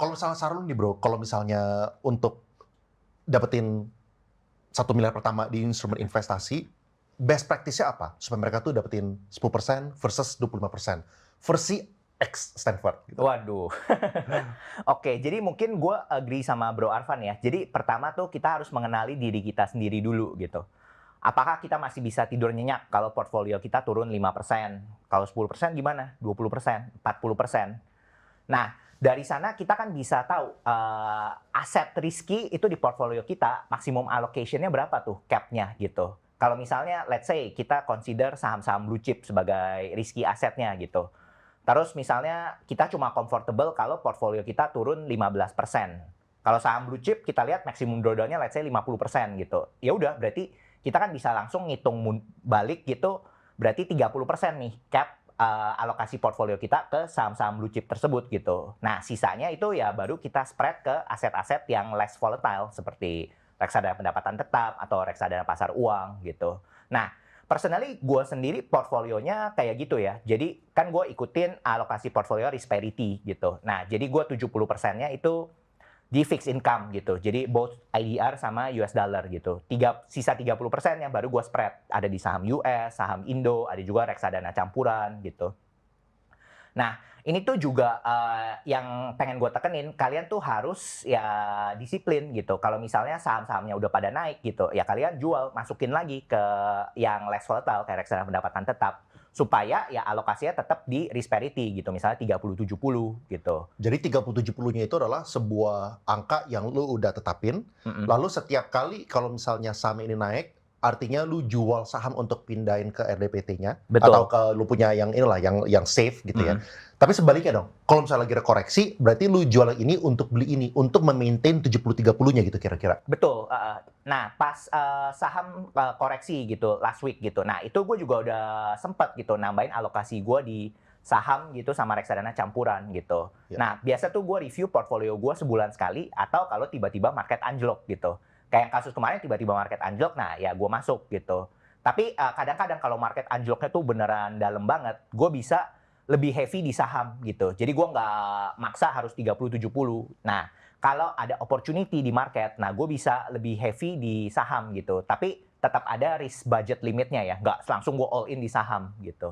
Kalau misalnya saran lu nih bro, kalau misalnya untuk dapetin 1 miliar pertama di instrumen investasi, best practice-nya apa? Supaya mereka tuh dapetin 10% versus 25%. Versi X Stanford gitu. Waduh. Oke, jadi mungkin gue agree sama Bro Arfan ya. Jadi pertama tuh kita harus mengenali diri kita sendiri dulu gitu. Apakah kita masih bisa tidur nyenyak kalau portfolio kita turun 5%? Kalau 10% gimana? 20%, 40%. Nah, dari sana kita kan bisa tahu aset risky itu di portfolio kita maksimum allocation-nya berapa tuh cap-nya gitu. Kalau misalnya let's say kita consider saham-saham blue chip sebagai risky asetnya gitu. Terus misalnya kita cuma comfortable kalau portfolio kita turun 15%. Kalau saham blue chip kita lihat maksimum drawdown-nya let's say 50% gitu. Ya udah berarti kita kan bisa langsung ngitung balik gitu, berarti 30% nih cap alokasi portfolio kita ke saham-saham blue chip tersebut gitu. Nah, sisanya itu ya baru kita spread ke aset-aset yang less volatile seperti reksadana pendapatan tetap atau reksadana pasar uang gitu. Nah, personally, gue sendiri portfolionya kayak gitu ya. Jadi kan gue ikutin alokasi portfolio risk parity gitu. Nah, jadi gue 70%-nya itu di fixed income gitu. Jadi both IDR sama US dollar gitu. Sisa 30%-nya baru gue spread. Ada di saham US, saham Indo, ada juga reksadana campuran gitu. Nah, ini tuh juga yang pengen gue tekenin, kalian tuh harus ya disiplin gitu. Kalau misalnya saham-sahamnya udah pada naik gitu, ya kalian jual, masukin lagi ke yang less volatile, kayak reksadana pendapatan tetap. Supaya ya alokasinya tetap di risk parity gitu, misalnya 30-70 gitu. Jadi 30-70-nya itu adalah sebuah angka yang lu udah tetapin, lalu setiap kali kalau misalnya saham ini naik, artinya lu jual saham untuk pindahin ke RDPT-nya atau Betul. ke lu punya yang inilah yang safe gitu ya. Mm-mm. Tapi sebaliknya dong, kalau misalnya lagi ada koreksi, berarti lu jual yang ini untuk beli ini, untuk memaintain 70-30-nya gitu kira-kira. Betul, nah pas, saham, koreksi gitu last week gitu. Nah itu gue juga udah sempet gitu nambahin alokasi gue di saham gitu sama reksadana campuran gitu. Ya. Nah biasa tuh gue review portfolio gue sebulan sekali atau kalau tiba-tiba market anjlok gitu. Kayak yang kasus kemarin tiba-tiba market anjlok, nah ya gue masuk gitu. Tapi, kadang-kadang kalau market anjloknya tuh beneran dalam banget, gue bisa lebih heavy di saham gitu. Jadi gue nggak maksa harus 30-70. Nah, kalau ada opportunity di market, nah gue bisa lebih heavy di saham gitu. Tapi tetap ada risk budget limitnya ya, nggak langsung gue all in di saham gitu.